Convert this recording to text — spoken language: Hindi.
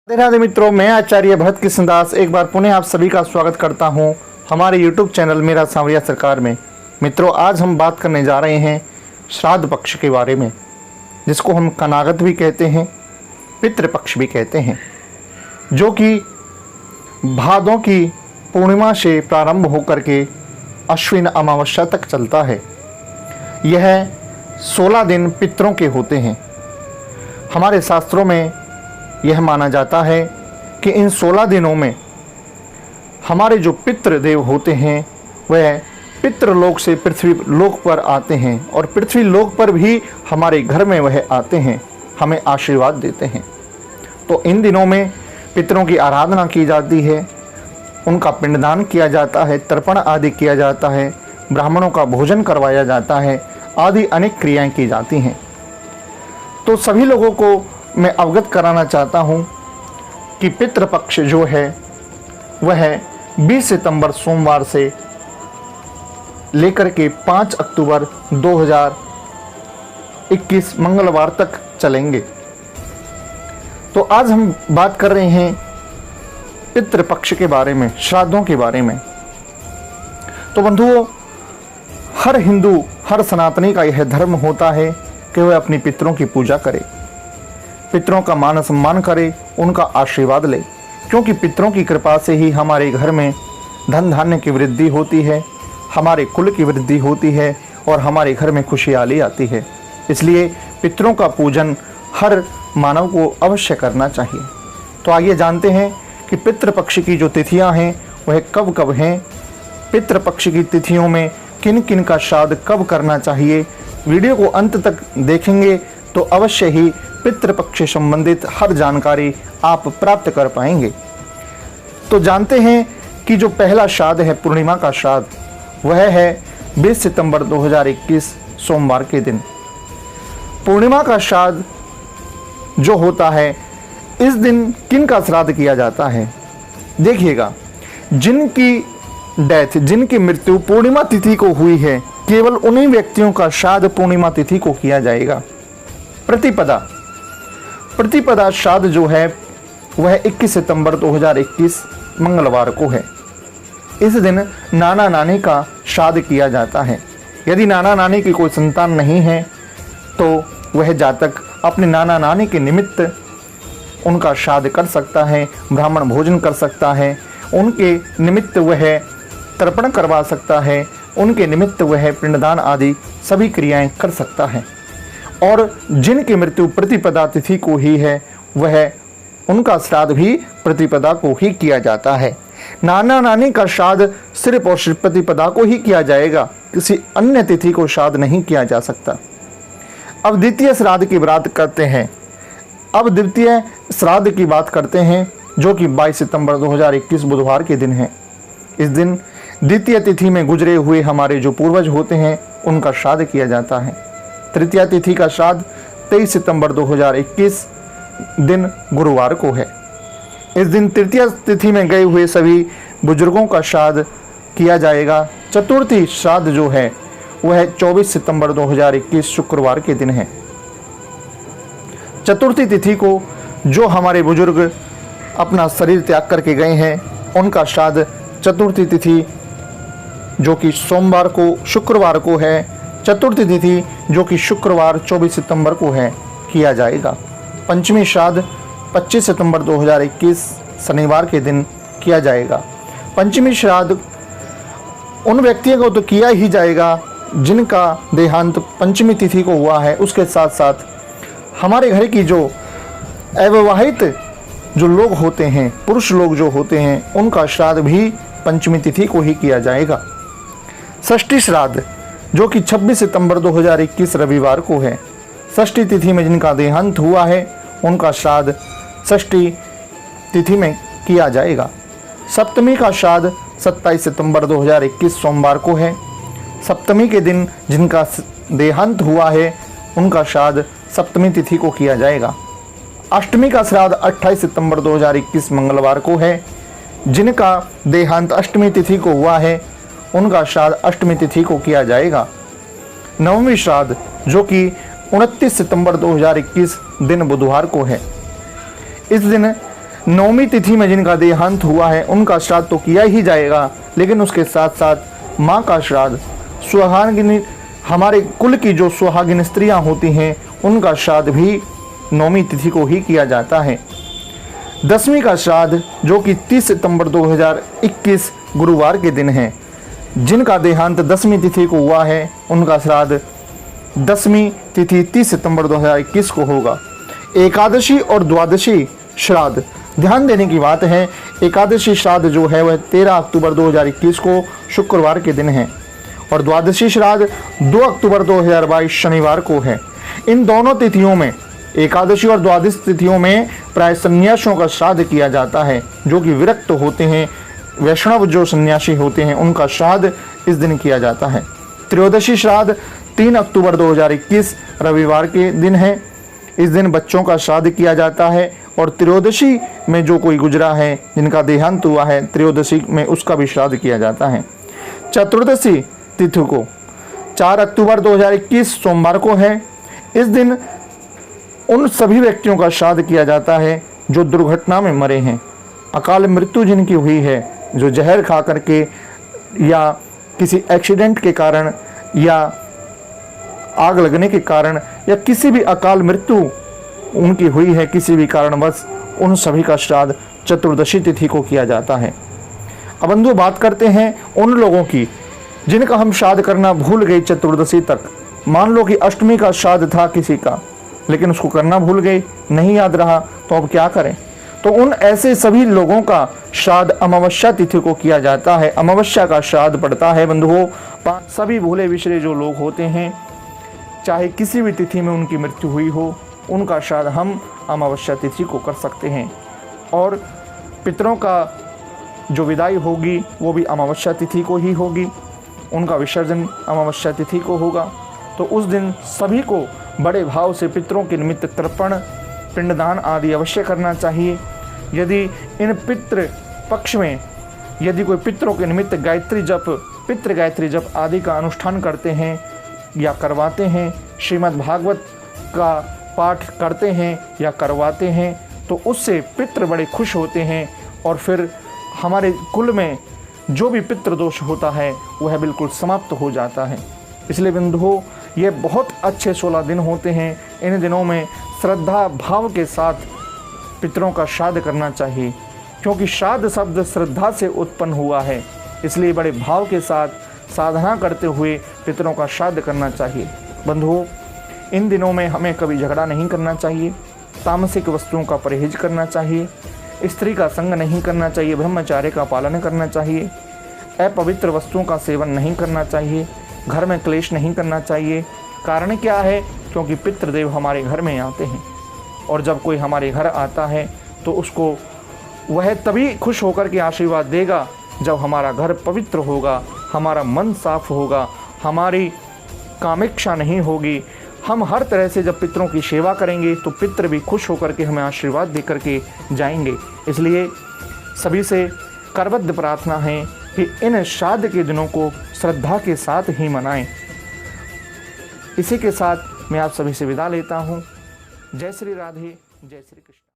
राधे राधे मित्रों, मैं आचार्य भरत कृष्ण दास एक बार पुनः आप सभी का स्वागत करता हूं हमारे YouTube चैनल मेरा सांवरिया सरकार में। मित्रों, आज हम बात करने जा रहे हैं श्राद्ध पक्ष के बारे में, जिसको हम कनागत भी कहते हैं, पितृपक्ष भी कहते हैं, जो कि भादों की पूर्णिमा से प्रारंभ होकर के अश्विन अमावस्या तक चलता है। यह 16 दिन पितरों के होते हैं। हमारे शास्त्रों में यह माना जाता है कि इन 16 दिनों में हमारे जो पितृदेव होते हैं वह पितृलोक से पृथ्वी लोक पर आते हैं और पृथ्वी लोक पर भी हमारे घर में वह आते हैं, हमें आशीर्वाद देते हैं। तो इन दिनों में पितरों की आराधना की जाती है, उनका पिंडदान किया जाता है, तर्पण आदि किया जाता है, ब्राह्मणों का भोजन करवाया जाता है, आदि अनेक क्रियाएं की जाती हैं। तो सभी लोगों को मैं अवगत कराना चाहता हूं कि पितृपक्ष जो है वह 20 सितंबर सोमवार से लेकर के 5 अक्टूबर 2021 मंगलवार तक चलेंगे। तो आज हम बात कर रहे हैं पितृपक्ष के बारे में, श्राद्धों के बारे में। तो बंधुओं, हर हिंदू, हर सनातनी का यह धर्म होता है कि वह अपनी पितरों की पूजा करे, पितरों का मान सम्मान करे, उनका आशीर्वाद ले, क्योंकि पितरों की कृपा से ही हमारे घर में धन धान्य की वृद्धि होती है, हमारे कुल की वृद्धि होती है और हमारे घर में खुशहाली आती है। इसलिए पितरों का पूजन हर मानव को अवश्य करना चाहिए। तो आइए जानते हैं कि पितृपक्ष की जो तिथियां हैं वह कब कब हैं, पितृपक्ष की तिथियों में किन किन का श्राद्ध कब करना चाहिए। वीडियो को अंत तक देखेंगे तो अवश्य ही पितृपक्ष से संबंधित हर जानकारी आप प्राप्त कर पाएंगे। तो जानते हैं कि जो पहला श्राद्ध है, पूर्णिमा का श्राद्ध, वह है 20 सितंबर 2021 सोमवार के दिन। पूर्णिमा का श्राद्ध जो होता है, इस दिन किन का श्राद्ध किया जाता है? देखिएगा, जिनकी डेथ, जिनकी मृत्यु पूर्णिमा तिथि को हुई है, केवल उन्हीं व्यक्तियों का श्राद्ध पूर्णिमा तिथि को किया जाएगा। प्रतिपदा श्राद्ध जो है वह 21 सितंबर 2021 मंगलवार को है। इस दिन नाना नानी का श्राद्ध किया जाता है। यदि नाना नानी की कोई संतान नहीं है तो वह जातक अपने नाना नानी के निमित्त उनका श्राद्ध कर सकता है, ब्राह्मण भोजन कर सकता है, उनके निमित्त वह तर्पण करवा सकता है, उनके निमित्त वह पिंडदान आदि सभी क्रियाएं कर सकता है। और जिनकी मृत्यु प्रतिपदा तिथि को ही है, वह उनका श्राद्ध भी प्रतिपदा को ही किया जाता है। नाना नानी का श्राद्ध सिर्फ और सिर्फ प्रतिपदा को ही किया जाएगा, किसी अन्य तिथि को श्राद्ध नहीं किया जा सकता। अब द्वितीय श्राद्ध की बात करते हैं। अब द्वितीय श्राद्ध की बात करते हैं, जो कि 22 सितंबर 2021 बुधवार के दिन है। इस दिन द्वितीय तिथि में गुजरे हुए हमारे जो पूर्वज होते हैं उनका श्राद्ध किया जाता है। तृतीय तिथि का श्राद्ध 23 सितंबर 2021 दिन गुरुवार को है। इस दिन तृतीय तिथि में गए हुए सभी बुजुर्गों का श्राद्ध किया जाएगा। चतुर्थी श्राद्ध जो है वह 24 सितंबर 2021 शुक्रवार के दिन है। चतुर्थी तिथि को जो हमारे बुजुर्ग अपना शरीर त्याग करके गए हैं, उनका श्राद्ध चतुर्थी तिथि जो कि सोमवार को, शुक्रवार को है, चतुर्थी तिथि जो कि शुक्रवार 24 सितंबर को है, किया जाएगा। पंचमी श्राद्ध 25 सितंबर 2021 शनिवार के दिन किया जाएगा। पंचमी श्राद्ध उन व्यक्तियों को तो किया ही जाएगा जिनका देहांत पंचमी तिथि को हुआ है। उसके साथ साथ हमारे घर की जो अविवाहित जो लोग होते हैं, पुरुष लोग जो होते हैं, उनका श्राद्ध भी पंचमी तिथि को ही किया जाएगा। षष्ठी श्राद्ध जो कि 26 सितंबर 2021 रविवार को है। षष्ठी तिथि में जिनका देहांत हुआ है उनका श्राद्ध षष्ठी तिथि में किया जाएगा। सप्तमी का श्राद्ध 27 सितंबर 2021 सोमवार को है। सप्तमी के दिन जिनका देहांत हुआ है उनका श्राद्ध सप्तमी तिथि को किया जाएगा। अष्टमी का श्राद्ध 28 सितंबर 2021 मंगलवार को है। जिनका देहांत अष्टमी तिथि को हुआ है उनका श्राद्ध अष्टमी तिथि को किया जाएगा। नवमी श्राद्ध जो कि 29 सितंबर 2021 दिन बुधवार को है। इस दिन नवमी तिथि में जिनका देहांत हुआ है उनका श्राद्ध तो किया ही जाएगा, लेकिन उसके साथ साथ माँ का श्राद्ध, सुहागिनी, हमारे कुल की जो सुहागिन स्त्रियां होती हैं उनका श्राद्ध भी नवमी तिथि को ही किया जाता है। दसवीं का श्राद्ध जो कि 30 सितंबर 2021 गुरुवार के दिन है, जिनका देहांत 10वीं तिथि को हुआ है उनका श्राद्ध 10वीं तिथि 30 सितंबर 2021 को होगा। एकादशी और द्वादशी श्राद्ध, ध्यान देने की बात है, एकादशी श्राद्ध जो है वह 13 अक्टूबर 2021 को शुक्रवार के दिन है और द्वादशी श्राद्ध 2 अक्टूबर 2022 शनिवार को है। इन दोनों तिथियों में, एकादशी और द्वादशी तिथियों में प्राय सन्यासियों का श्राद्ध किया जाता है, जो कि विरक्त होते हैं, वैष्णव जो सन्यासी होते हैं उनका श्राद्ध इस दिन किया जाता है। त्रयोदशी श्राद्ध 3 अक्टूबर 2021 रविवार के दिन है। इस दिन बच्चों का श्राद्ध किया जाता है और त्रयोदशी में जो कोई गुजरा है, जिनका देहांत हुआ है त्रयोदशी में, उसका भी श्राद्ध किया जाता है। चतुर्दशी तिथि को 4 अक्टूबर 2021 सोमवार को है। इस दिन उन सभी व्यक्तियों का श्राद्ध किया जाता है जो दुर्घटना में मरे हैं, अकाल मृत्यु जिनकी हुई है, जो जहर खा करके या किसी एक्सीडेंट के कारण या आग लगने के कारण या किसी भी अकाल मृत्यु उनकी हुई है किसी भी कारणवश, उन सभी का श्राद्ध चतुर्दशी तिथि को किया जाता है। अब बंधु बात करते हैं उन लोगों की जिनका हम श्राद्ध करना भूल गए चतुर्दशी तक। मान लो कि अष्टमी का श्राद्ध था किसी का, लेकिन उसको करना भूल गए, नहीं याद रहा, तो अब क्या करें? तो उन ऐसे सभी लोगों का श्राद्ध अमावस्या तिथि को किया जाता है। अमावस्या का श्राद्ध पड़ता है बंधुओं। सभी भूले विसरे जो लोग होते हैं, चाहे किसी भी तिथि में उनकी मृत्यु हुई हो, उनका श्राद्ध हम अमावस्या तिथि को कर सकते हैं। और पितरों का जो विदाई होगी वो भी अमावस्या तिथि को ही होगी, उनका विसर्जन अमावस्या तिथि को होगा। तो उस दिन सभी को बड़े भाव से पितरों के निमित्त तर्पण, पिंडदान आदि अवश्य करना चाहिए। यदि इन पितृ पक्ष में यदि कोई पितरों के निमित्त गायत्री जप, पितृ गायत्री जप आदि का अनुष्ठान करते हैं या करवाते हैं, श्रीमद् भागवत का पाठ करते हैं या करवाते हैं, तो उससे पितृ बड़े खुश होते हैं और फिर हमारे कुल में जो भी पितृ दोष होता है वह बिल्कुल समाप्त हो जाता है। इसलिए बंधुओं, ये बहुत अच्छे 16 दिन होते हैं। इन दिनों में श्रद्धा भाव के साथ पितरों का श्राद्ध करना चाहिए, क्योंकि श्राद्ध शब्द श्रद्धा से उत्पन्न हुआ है। इसलिए बड़े भाव के साथ साधना करते हुए पितरों का श्राद्ध करना चाहिए। बंधुओं, इन दिनों में हमें कभी झगड़ा नहीं करना चाहिए, तामसिक वस्तुओं का परहेज करना चाहिए, स्त्री का संग नहीं करना चाहिए, ब्रह्मचार्य का पालन करना चाहिए, अपवित्र वस्तुओं का सेवन नहीं करना चाहिए, घर में क्लेश नहीं करना चाहिए। कारण क्या है? क्योंकि पितृदेव हमारे घर में आते हैं और जब कोई हमारे घर आता है तो उसको वह तभी खुश होकर के आशीर्वाद देगा जब हमारा घर पवित्र होगा, हमारा मन साफ होगा, हमारी कामेक्षा नहीं होगी। हम हर तरह से जब पितरों की सेवा करेंगे तो पितृ भी खुश होकर के हमें आशीर्वाद दे करके जाएंगे। इसलिए सभी से करबद्ध प्रार्थना है कि इन श्राद्ध के दिनों को श्रद्धा के साथ ही मनाएं। इसी के साथ मैं आप सभी से विदा लेता हूँ। जय श्री राधे, जय श्री कृष्ण।